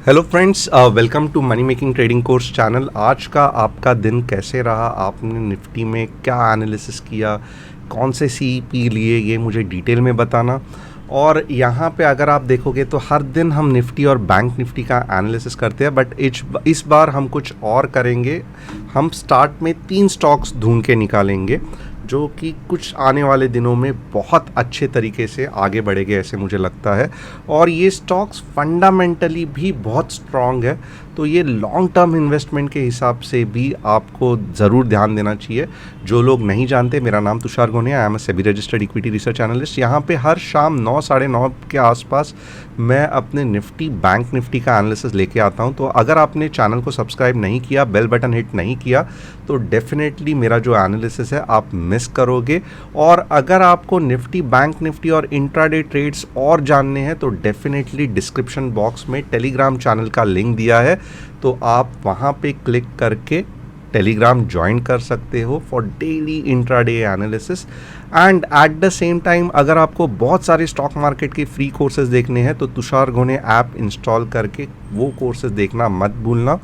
Hello friends, welcome to money making trading course channel. आज का आपका दिन कैसे रहा? आपने निफ्टी में क्या एनालिसिस किया, कौन से सीईपी लिए, ये मुझे डिटेल में बताना। और यहाँ पे अगर आप देखोगे तो हर दिन हम निफ्टी और बैंक निफ्टी का एनालिसिस करते हैं, बट इस बार हम कुछ और करेंगे। हम स्टार्ट में 3 स्टॉक्स ढूंढ के निकालेंगे जो कि कुछ आने वाले दिनों में बहुत अच्छे तरीके से आगे बढ़ेंगे, ऐसे मुझे लगता है। और ये स्टॉक्स फंडामेंटली भी बहुत स्ट्रॉन्ग है, तो ये लॉन्ग टर्म इन्वेस्टमेंट के हिसाब से भी आपको ज़रूर ध्यान देना चाहिए। जो लोग नहीं जानते, मेरा नाम Tushar Gonia, I am a SEBI registered equity research analyst. यहाँ पे हर शाम 9 साढ़े 9 के आसपास मैं अपने निफ्टी बैंक निफ्टी का एनालिसिस लेके आता हूँ। तो अगर आपने चैनल को सब्सक्राइब नहीं किया, बेल बटन हिट नहीं किया, तो डेफिनेटली मेरा जो एनालिसिस है आप मिस करोगे। और अगर आपको निफ्टी बैंक निफ्टी और इंट्राडे ट्रेड्स और जानने हैं तो डेफिनेटली डिस्क्रिप्शन बॉक्स में टेलीग्राम चैनल का लिंक दिया है, तो आप वहाँ पे क्लिक करके टेलीग्राम ज्वाइन कर सकते हो for daily intraday analysis. And at the same time अगर आपको बहुत सारे स्टॉक मार्केट के फ्री कोर्सेज देखने हैं तो तुषार गोने ऐप इंस्टॉल करके वो कोर्सेज देखना मत भूलना।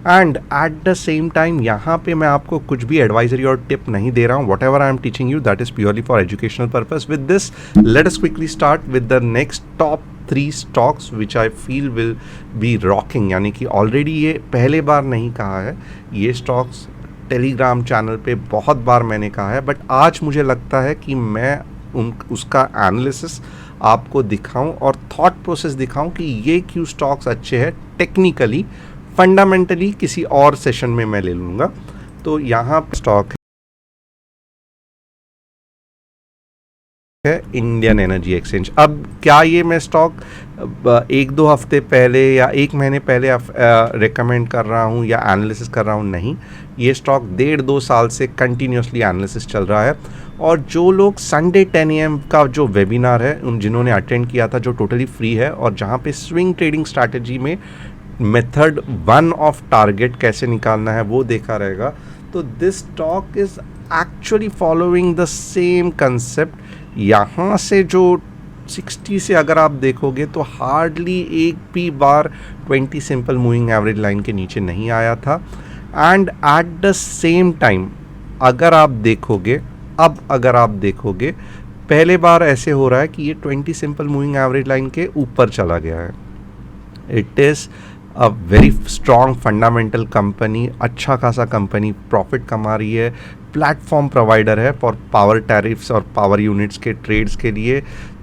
And at the same time यहाँ पे मैं आपको कुछ भी एडवाइजरी और टिप नहीं दे रहा हूँ। What ever I am teaching you that is purely for educational purpose. With this let us quickly start with the next top 3 stocks which I feel will be rocking. यानी कि already ये पहले बार नहीं कहा है, ये स्टॉक्स टेलीग्राम चैनल पे बहुत बार मैंने कहा है, बट आज मुझे लगता है कि मैं उसका एनालिसिस आपको दिखाऊं और थॉट प्रोसेस दिखाऊं कि ये क्यों स्टॉक्स अच्छे हैं। टेक्निकली फंडामेंटली किसी और सेशन में मैं ले लूँगा। तो यहाँ स्टॉक है इंडियन एनर्जी एक्सचेंज। अब क्या ये मैं स्टॉक 1-2 हफ्ते पहले या 1 महीने पहले रिकमेंड कर रहा हूँ या एनालिसिस कर रहा हूँ? नहीं, ये स्टॉक 1.5-2 साल से कंटिन्यूसली एनालिसिस चल रहा है। और जो लोग संडे 10 AM का जो वेबिनार है उन जिन्होंने अटेंड किया था, जो टोटली फ्री है और जहाँ पे स्विंग ट्रेडिंग स्ट्रैटेजी में मेथड 1 ऑफ टारगेट कैसे निकालना है वो देखा रहेगा, तो this stock is actually following the same concept. यहाँ से जो 60 से अगर आप देखोगे तो हार्डली एक भी बार 20 सिंपल मूविंग एवरेज लाइन के नीचे नहीं आया था। And at the same time अगर आप देखोगे, अगर आप देखोगे पहले बार ऐसे हो रहा है कि ये 20 सिंपल मूविंग एवरेज लाइन के ऊपर चला गया है। It is a very strong fundamental company, अच्छा खासा कंपनी प्रॉफिट कमा रही है, प्लेटफॉर्म प्रोवाइडर है फॉर पावर टैरिफ्स और पावर यूनिट्स के ट्रेड्स के लिए।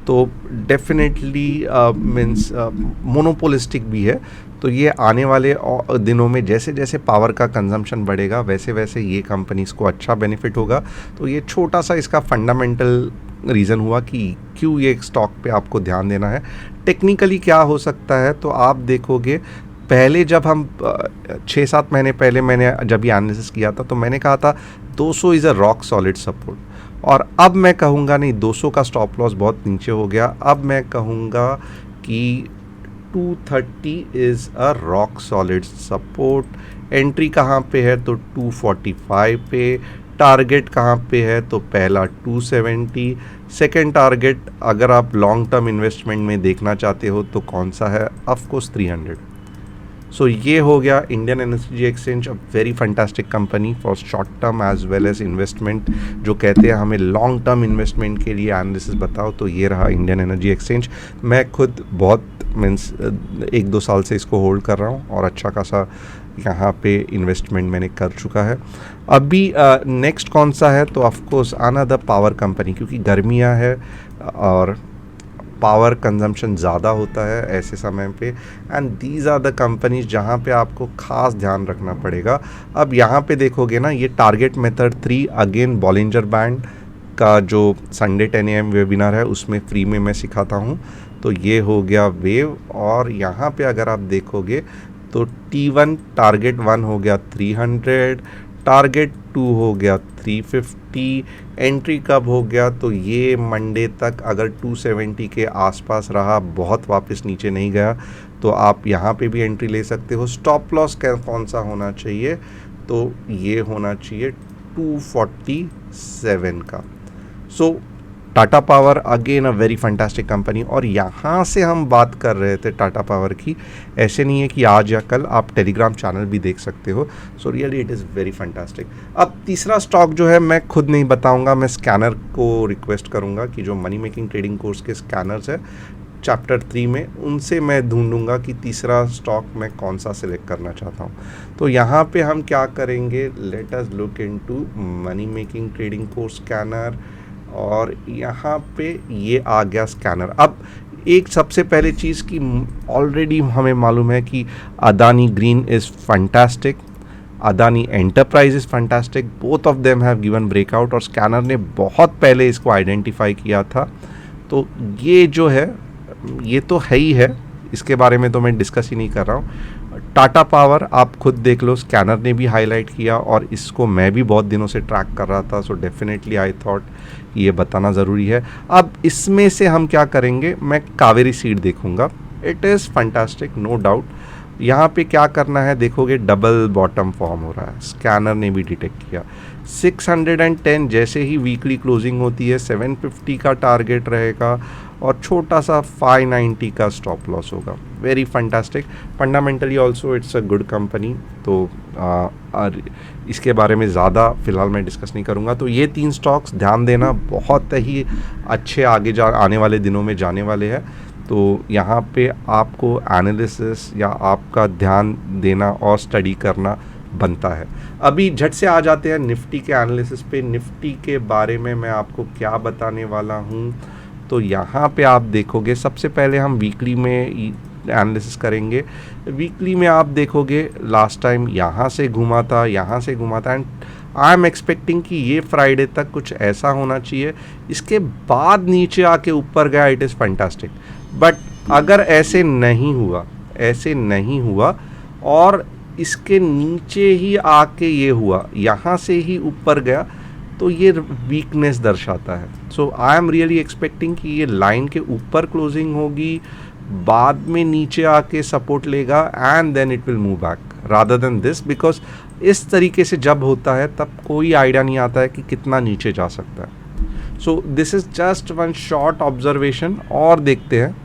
तो डेफिनेटली मीन्स मोनोपोलिस्टिक भी है। तो ये आने वाले दिनों में जैसे जैसे पावर का कंजम्पशन बढ़ेगा वैसे वैसे ये कंपनीज को अच्छा बेनिफिट होगा। तो ये छोटा सा इसका फंडामेंटल रीज़न हुआ कि क्यों ये स्टॉक पे आपको ध्यान देना है। टेक्निकली क्या हो सकता है तो आप देखोगे, पहले जब हम 6-7 महीने पहले मैंने जब ये एनालिसिस किया था तो मैंने कहा था 200 is a rock solid support, और अब मैं कहूँगा नहीं, 200 का स्टॉप लॉस बहुत नीचे हो गया। अब मैं कहूँगा कि 230 is a rock solid support. Entry कहाँ पे है तो 245 पे। टारगेट कहाँ पे है तो पहला 270। सेकेंड टारगेट अगर आप लॉन्ग टर्म इन्वेस्टमेंट में देखना चाहते हो तो कौन सा है? ऑफकोर्स 300। सो ये हो गया Indian Energy Exchange, a very fantastic company for short term as well as investment. जो कहते हैं हमें लॉन्ग टर्म इन्वेस्टमेंट के लिए एनालिसिस बताओ, तो ये रहा इंडियन एनर्जी एक्सचेंज। मैं खुद बहुत मीन्स 1-2 साल से इसको होल्ड कर रहा हूँ और अच्छा खासा यहाँ पे इन्वेस्टमेंट मैंने कर चुका है। अभी नेक्स्ट कौन सा है तो ऑफकोर्स अनदर पावर कंपनी, क्योंकि गर्मियाँ है और पावर कंजम्पशन ज़्यादा होता है ऐसे समय पे। And these are the companies जहाँ पे आपको खास ध्यान रखना पड़ेगा। अब यहाँ पे देखोगे ना, ये target method 3 again Bollinger band का जो संडे 10 AM वेबिनार है उसमें फ्री में मैं सिखाता हूँ। तो ये हो गया वेव, और यहाँ पे अगर आप देखोगे तो T1 टारगेट 1 हो गया 300, टारगेट 2 हो गया 350। एंट्री कब हो गया तो ये मंडे तक अगर 270 के आसपास रहा, बहुत वापस नीचे नहीं गया, तो आप यहाँ पे भी एंट्री ले सकते हो। स्टॉप लॉस कौन सा होना चाहिए तो ये होना चाहिए 247 का। So Tata power again a very fantastic company, और यहाँ से हम बात कर रहे थे टाटा पावर की। ऐसे नहीं है कि आज या कल, आप टेलीग्राम चैनल भी देख सकते हो। So really it is very fantastic. अब तीसरा स्टॉक जो है मैं खुद नहीं बताऊंगा, मैं स्कैनर को रिक्वेस्ट करूंगा कि जो मनी मेकिंग ट्रेडिंग कोर्स के स्कैनर्स है चैप्टर 3 में, उनसे मैं ढूंढूंगा कि तीसरा स्टॉक मैं कौन सा सिलेक्ट करना चाहता हूँ। तो यहाँ पे हम क्या करेंगे, let us look into money making trading course scanner, और यहाँ पे ये आ गया स्कैनर। अब एक सबसे पहले चीज़ की ऑलरेडी हमें मालूम है कि Adani green is fantastic, Adani enterprise is fantastic, both of them have given breakout, और स्कैनर ने बहुत पहले इसको आइडेंटिफाई किया था। तो ये जो है ये तो है ही है, इसके बारे में तो मैं डिस्कस ही नहीं कर रहा हूँ। टाटा पावर आप खुद देख लो, स्कैनर ने भी हाईलाइट किया और इसको मैं भी बहुत दिनों से ट्रैक कर रहा था। सो डेफिनेटली आई थॉट ये बताना ज़रूरी है। अब इसमें से हम क्या करेंगे, मैं कावेरी सीड देखूंगा, it is fantastic no doubt. यहाँ पे क्या करना है, देखोगे डबल बॉटम फॉर्म हो रहा है, स्कैनर ने भी डिटेक्ट किया। 610 जैसे ही वीकली क्लोजिंग होती है 750 का टारगेट रहेगा और छोटा सा 590 का स्टॉप लॉस होगा। Very fantastic, fundamentally also it's a good company. तो इसके बारे में ज़्यादा फ़िलहाल मैं डिस्कस नहीं करूँगा। तो ये 3 स्टॉक्स ध्यान देना, बहुत ही अच्छे आगे आने वाले दिनों में जाने वाले हैं। तो यहाँ पे आपको एनालिसिस या आपका ध्यान देना और स्टडी करना बनता है। अभी झट से आ जाते हैं निफ्टी के एनालिसिस पे। निफ्टी के बारे में मैं आपको क्या बताने वाला हूँ, तो यहाँ पे आप देखोगे, सबसे पहले हम वीकली में एनालिसिस करेंगे। वीकली में आप देखोगे लास्ट टाइम यहाँ से घुमा था, यहाँ से घुमा था, एंड आई एम एक्सपेक्टिंग कि ये फ्राइडे तक कुछ ऐसा होना चाहिए, इसके बाद नीचे आके ऊपर गया, इट इज़ फैंटास्टिक। बट अगर ऐसे नहीं हुआ और इसके नीचे ही आके ये हुआ, यहाँ से ही ऊपर गया, तो ये वीकनेस दर्शाता है। सो आई एम रियली एक्सपेक्टिंग कि ये लाइन के ऊपर क्लोजिंग होगी, बाद में नीचे आके सपोर्ट लेगा and then it will move back rather than this, because इस तरीके से जब होता है तब कोई आइडिया नहीं आता है कि कितना नीचे जा सकता है। So this is just one short observation. और देखते हैं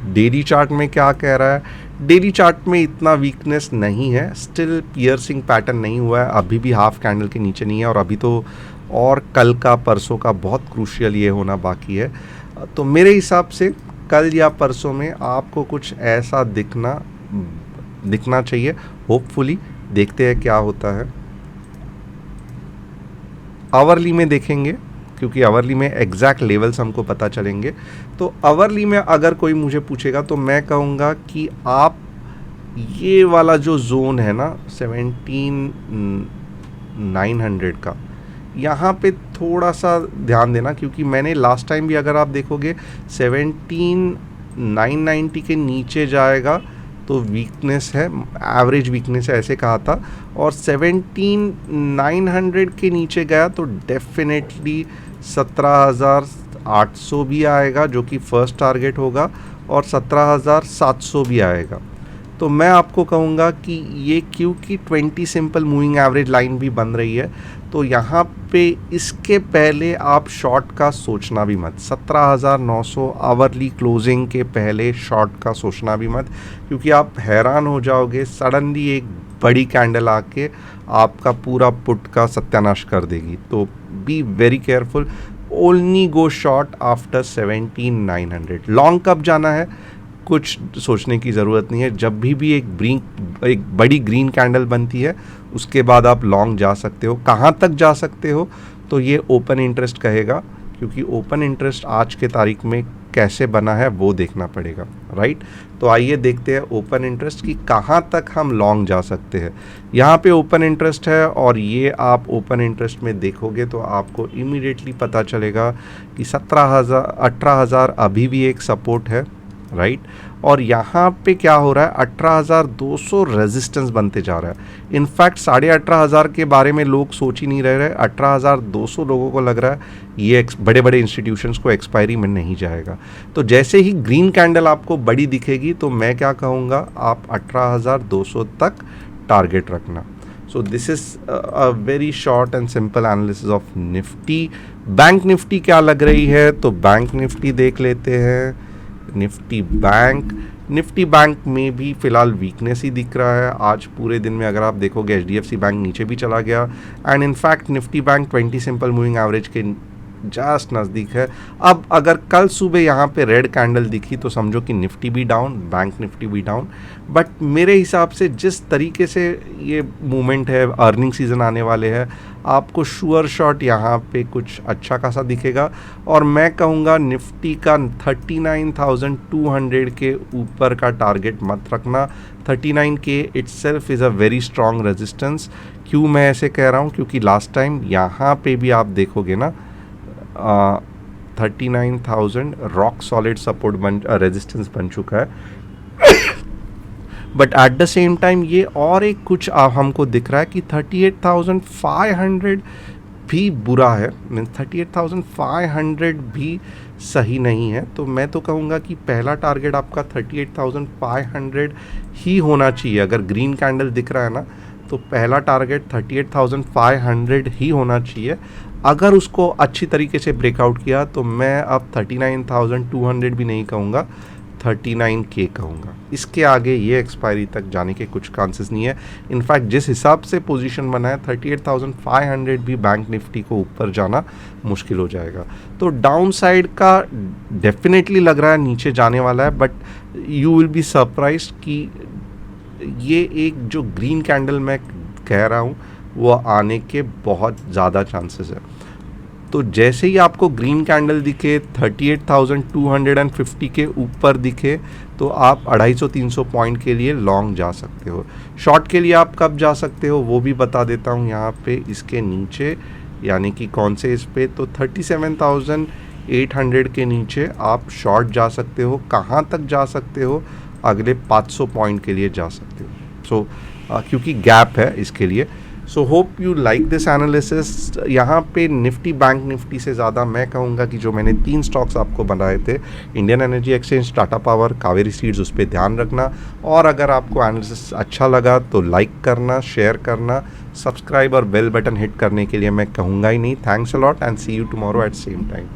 डेली चार्ट में क्या कह रहा है। डेली चार्ट में इतना वीकनेस नहीं है, स्टिल पियर्सिंग पैटर्न नहीं हुआ है, अभी भी हाफ कैंडल के नीचे नहीं है, और अभी तो और कल का परसों का बहुत क्रूशियल ये होना बाकी है। तो मेरे हिसाब से कल या परसों में आपको कुछ ऐसा दिखना चाहिए, होपफुली। देखते हैं क्या होता है। आवरली में देखेंगे, क्योंकि आवरली में एग्जैक्ट लेवल्स हमको पता चलेंगे। तो आवरली में अगर कोई मुझे पूछेगा तो मैं कहूँगा कि आप ये वाला जो जोन है ना 17,900 का, यहाँ पे थोड़ा सा ध्यान देना, क्योंकि मैंने लास्ट टाइम भी अगर आप देखोगे 17,990 के नीचे जाएगा तो वीकनेस है, एवरेज वीकनेस है ऐसे कहा था, और 17,900 के नीचे गया तो डेफिनेटली 17,800 भी आएगा जो कि फर्स्ट टारगेट होगा, और 17,700 भी आएगा। तो मैं आपको कहूँगा कि ये क्योंकि 20 सिंपल मूविंग एवरेज लाइन भी बन रही है, तो यहाँ पे इसके पहले आप शॉर्ट का सोचना भी मत। 17,900 आवरली क्लोजिंग के पहले शॉर्ट का सोचना भी मत, क्योंकि आप हैरान हो जाओगे, सडनली एक बड़ी कैंडल आके आपका पूरा पुट का सत्यानाश कर देगी। तो be very careful, only go short after 17,900। Long कब जाना है कुछ सोचने की ज़रूरत नहीं है। जब भी एक बड़ी ग्रीन कैंडल बनती है उसके बाद आप लॉन्ग जा सकते हो। कहाँ तक जा सकते हो तो ये ओपन इंटरेस्ट कहेगा, क्योंकि ओपन इंटरेस्ट आज के तारीख में कैसे बना है वो देखना पड़ेगा, राइट। तो आइए देखते हैं ओपन इंटरेस्ट की कहाँ तक हम लॉन्ग जा सकते हैं। यहाँ पे ओपन इंटरेस्ट है, और ये आप ओपन इंटरेस्ट में देखोगे तो आपको इमीडिएटली पता चलेगा कि 18,000 अभी भी एक सपोर्ट है, राइट। और यहाँ पे क्या हो रहा है, 18,200 रेजिस्टेंस बनते जा रहा है। इनफैक्ट 18,500 के बारे में लोग सोच ही नहीं रहे। 18,200 लोगों को लग रहा है ये बड़े बड़े इंस्टीट्यूशंस को एक्सपायरी में नहीं जाएगा। तो जैसे ही ग्रीन कैंडल आपको बड़ी दिखेगी तो मैं क्या कहूँगा, आप 18,200 तक टारगेट रखना। So this is a very short and simple analysis of Nifty. Bank Nifty क्या लग रही है, तो बैंक निफ्टी देख लेते हैं। निफ्टी बैंक में भी फिलहाल वीकनेस ही दिख रहा है। आज पूरे दिन में अगर आप देखोगे HDFC बैंक नीचे भी चला गया, and in fact Nifty bank 20 simple moving average के जस्ट नज़दीक है। अब अगर कल सुबह यहाँ पे रेड कैंडल दिखी तो समझो कि निफ्टी भी डाउन, बैंक निफ्टी भी डाउन। बट मेरे हिसाब से जिस तरीके से ये मूवमेंट है, अर्निंग सीजन आने वाले हैं, आपको श्योर शॉट यहाँ पे कुछ अच्छा खासा दिखेगा। और मैं कहूँगा निफ्टी का 39,200 के ऊपर का टारगेट मत रखना। 39K itself is a very strong resistance. क्यों मैं ऐसे कह रहा हूँ, क्योंकि लास्ट टाइम यहाँ पे भी आप देखोगे ना 39,000 रॉक सॉलिड सपोर्ट रेजिस्टेंस बन चुका है। But at the same time ये और एक कुछ हमको दिख रहा है कि 38,500 भी बुरा है, मीन्स 38,500 भी सही नहीं है। तो मैं तो कहूँगा कि पहला टारगेट आपका 38,500 ही होना चाहिए। अगर ग्रीन कैंडल दिख रहा है ना, तो पहला टारगेट 38,500 ही होना चाहिए। अगर उसको अच्छी तरीके से ब्रेकआउट किया तो मैं अब 39,200 भी नहीं कहूँगा, 39K कहूँगा। इसके आगे ये एक्सपायरी तक जाने के कुछ चांसेस नहीं है। इनफैक्ट जिस हिसाब से पोजीशन बना है 38,500 भी बैंक निफ्टी को ऊपर जाना मुश्किल हो जाएगा। तो डाउन साइड का डेफिनेटली लग रहा है नीचे जाने वाला है, but you will be surprised कि ये एक जो ग्रीन कैंडल मैं कह रहा हूँ वो आने के बहुत ज़्यादा चांसेस है। तो जैसे ही आपको ग्रीन कैंडल दिखे, 38,250 के ऊपर दिखे, तो आप 250-300 पॉइंट के लिए लॉन्ग जा सकते हो। शॉर्ट के लिए आप कब जा सकते हो वो भी बता देता हूँ यहाँ पे इसके नीचे, यानी कि कौन से इस पे, तो 37,800 के नीचे आप शॉर्ट जा सकते हो। कहाँ तक जा सकते हो, अगले 500 पॉइंट के लिए जा सकते हो। सो क्योंकि गैप है इसके लिए। So hope you like this analysis. यहाँ पे निफ्टी बैंक निफ्टी से ज़्यादा मैं कहूँगा कि जो मैंने 3 स्टॉक्स आपको बनाए थे, Indian Energy exchange, Tata power, Kaveri seeds, उस पर ध्यान रखना। और अगर आपको एनालिसिस अच्छा लगा तो लाइक करना, शेयर करना, सब्सक्राइब और बेल बटन हिट करने के लिए मैं कहूँगा ही नहीं। Thanks a lot and see you tomorrow at same time.